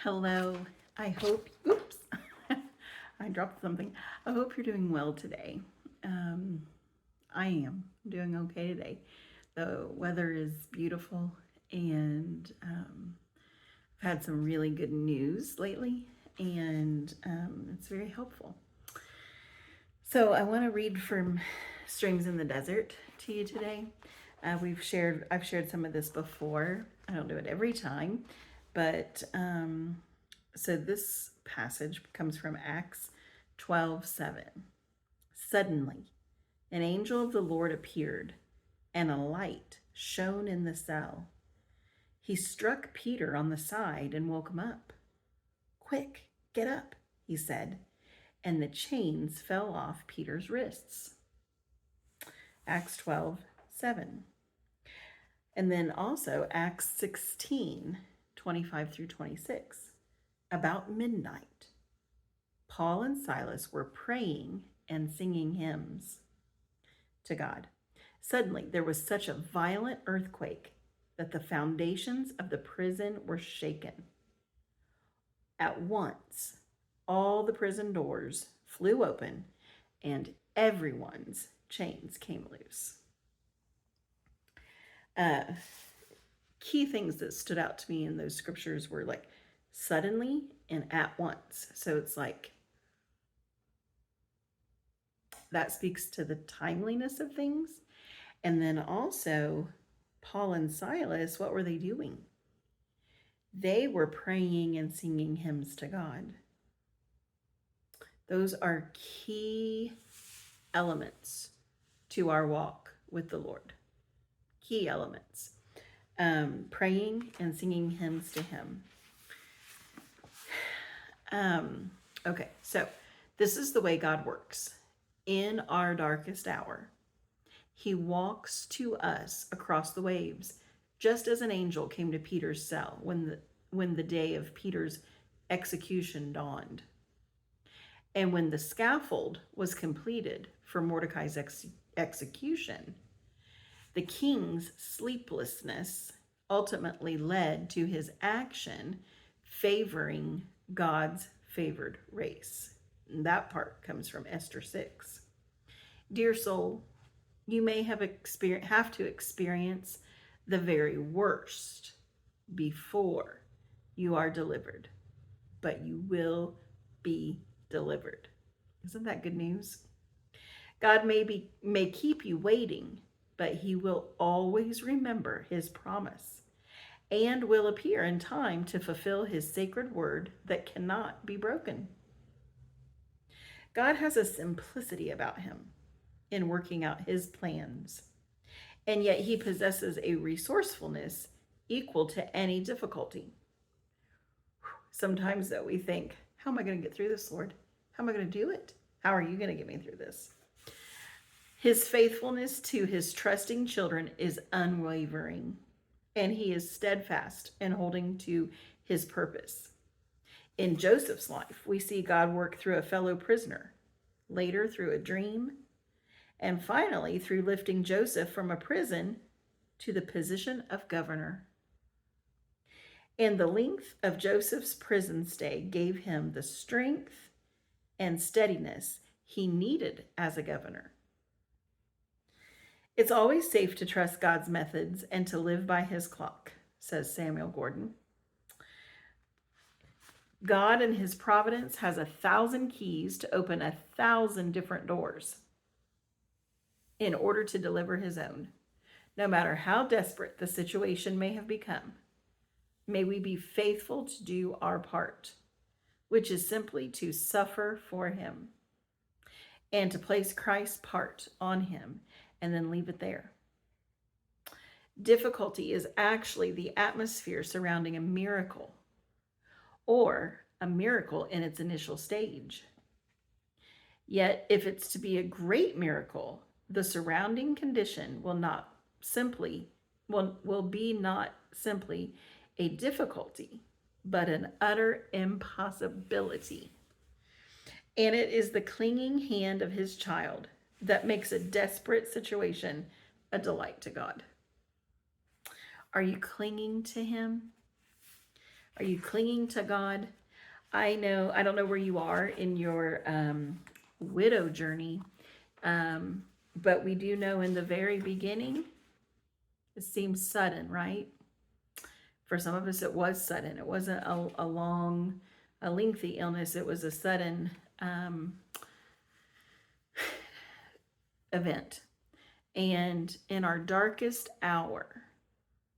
Hello. I hope, oops, I dropped something. I hope you're doing well today. Um, I am doing okay today. The weather is beautiful and I've had some really good news lately and it's very helpful. So I want to read from Streams in the Desert to you today. I've shared some of this before. I don't do it every time, but so this passage comes from Acts 12:7. Suddenly, an angel of the Lord appeared, and a light shone in the cell. He struck Peter on the side and woke him up. Quick, get up, he said, and the chains fell off Peter's wrists. Acts 12:7. And then also Acts 16:25 through 26. About midnight, Paul and Silas were praying and singing hymns to God. Suddenly, there was such a violent earthquake that the foundations of the prison were shaken. At once, all the prison doors flew open and everyone's chains came loose. Key things that stood out to me in those scriptures were like suddenly and at once. So it's like that speaks to the timeliness of things. And then also, Paul and Silas, what were they doing? They were praying and singing hymns to God. Those are key elements to our walk with the Lord. Key elements. Praying and singing hymns to Him. Okay, so this is the way God works. In our darkest hour, He walks to us across the waves, just as an angel came to Peter's cell when the day of Peter's execution dawned. And when the scaffold was completed for Mordecai's execution, the king's sleeplessness ultimately led to his action favoring God's favored race. And that part comes from Esther 6. Dear soul, you may have to experience the very worst before you are delivered, but you will be delivered. Isn't that good news? God may keep you waiting, but He will always remember His promise and will appear in time to fulfill His sacred word that cannot be broken. God has a simplicity about Him in working out His plans, and yet He possesses a resourcefulness equal to any difficulty. Sometimes, though, we think, how am I going to get through this, Lord? How am I going to do it? How are you going to get me through this? His faithfulness to His trusting children is unwavering, and He is steadfast in holding to His purpose. In Joseph's life, we see God work through a fellow prisoner, later through a dream, and finally through lifting Joseph from a prison to the position of governor. And the length of Joseph's prison stay gave him the strength and steadiness he needed as a governor. It's always safe to trust God's methods and to live by His clock, says Samuel Gordon. God in His providence has 1,000 keys to open 1,000 different doors in order to deliver His own, no matter how desperate the situation may have become. May we be faithful to do our part, which is simply to suffer for Him and to place Christ's part on Him and then leave it there. Difficulty is actually the atmosphere surrounding a miracle, or a miracle in its initial stage. Yet, if it's to be a great miracle, the surrounding condition will be not simply a difficulty, but an utter impossibility. And it is the clinging hand of His child that makes a desperate situation a delight to God. Are you clinging to Him? Are you clinging to God? I don't know where you are in your widow journey, but we do know in the very beginning, it seems sudden, right? For some of us, it was sudden. It wasn't a lengthy illness. It was a sudden event. And in our darkest hour,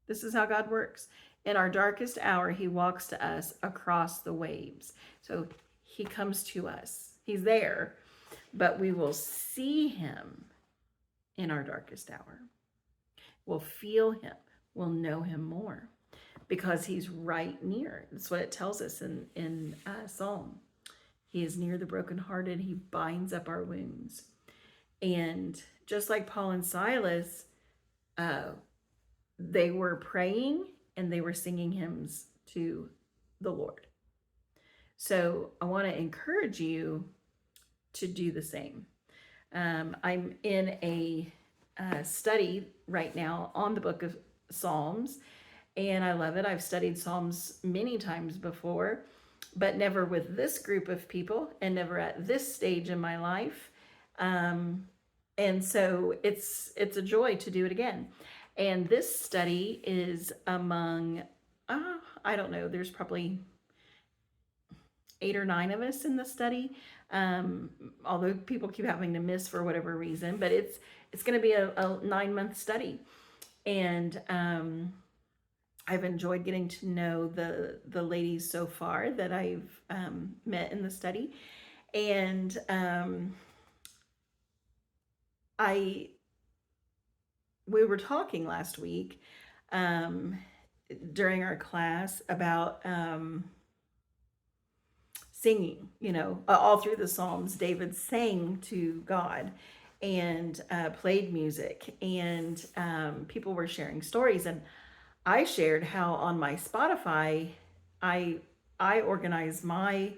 this is how God works. In our darkest hour, he walks to us across the waves. So he comes to us. He's there, but we will see him in our darkest hour. We'll feel him. We'll know him more because he's right near. That's what it tells us in Psalm. He is near the brokenhearted. He binds up our wounds. And just like Paul and Silas, they were praying and they were singing hymns to the Lord. So I want to encourage you to do the same. I'm in a study right now on the book of Psalms, and I love it. I've studied Psalms many times before, but never with this group of people and never at this stage in my life. And so it's a joy to do it again. And this study is among, I don't know, there's probably 8 or 9 of us in the study. Although people keep having to miss for whatever reason, but it's going to be a 9-month study. And I've enjoyed getting to know the ladies so far that I've met in the study. And we were talking last week during our class about singing. All through the Psalms, David sang to God and played music, and people were sharing stories. And I shared how on my Spotify, I organize my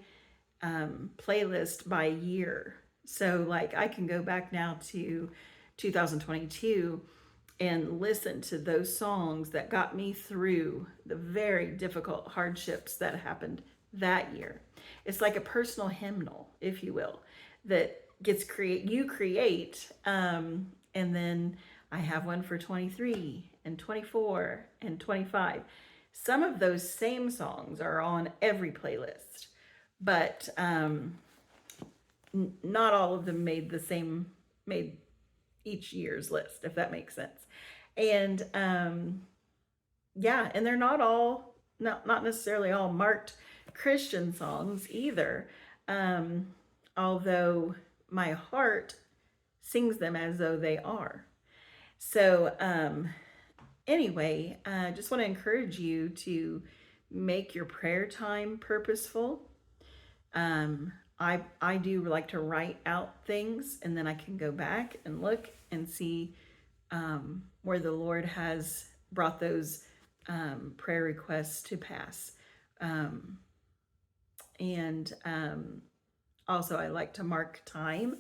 playlist by year. So like I can go back now to 2022 and listen to those songs that got me through the very difficult hardships that happened that year. It's like a personal hymnal, if you will, that you create, and then I have one for 23 and 24 and 25. Some of those same songs are on every playlist, but not all of them made each year's list, if that makes sense. And and they're not necessarily all marked Christian songs either, although my heart sings them as though they are. So anyway, I just want to encourage you to make your prayer time purposeful. I do like to write out things, and then I can go back and look and see where the Lord has brought those prayer requests to pass. Also, I like to mark time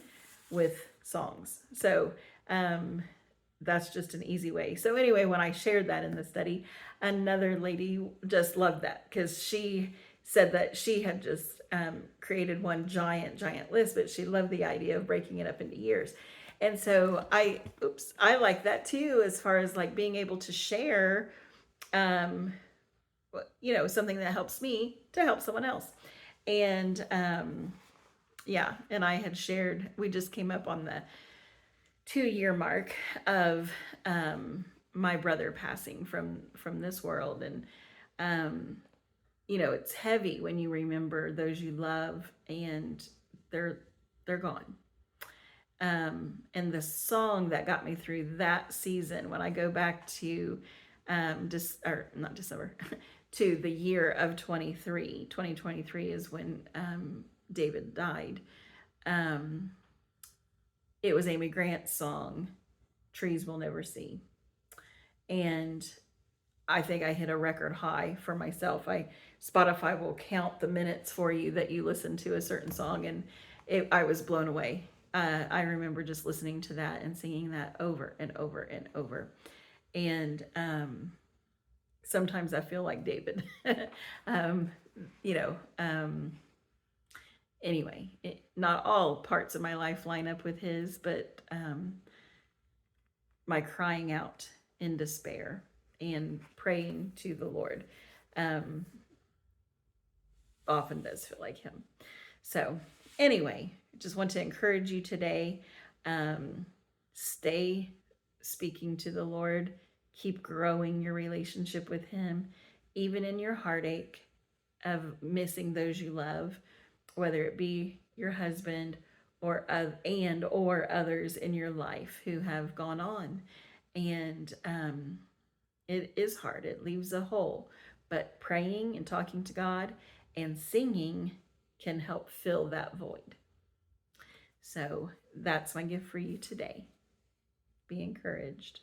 with songs. So that's just an easy way. So anyway, when I shared that in the study, another lady just loved that because she said that she had just created one giant list, but she loved the idea of breaking it up into years. And so I like that too, as far as like being able to share, something that helps me to help someone else. And and I had shared, we just came up on the 2-year mark of my brother passing from this world. And it's heavy when you remember those you love and they're gone. And the song that got me through that season, when I go back to not December, to the year of 2023 is when David died. It was Amy Grant's song, Trees Will Never See. And I think I hit a record high for myself. Spotify will count the minutes for you that you listen to a certain song, and I was blown away. I remember just listening to that and singing that over and over and over. And sometimes I feel like David. um, you know, anyway, not all parts of my life line up with his, but my crying out in despair and praying to the Lord um, often does feel like him. So, anyway, just want to encourage you today. Stay speaking to the Lord, keep growing your relationship with him, even in your heartache of missing those you love, whether it be your husband or others in your life who have gone on. And it is hard, it leaves a hole, but praying and talking to God and singing can help fill that void. So that's my gift for you today. Be encouraged.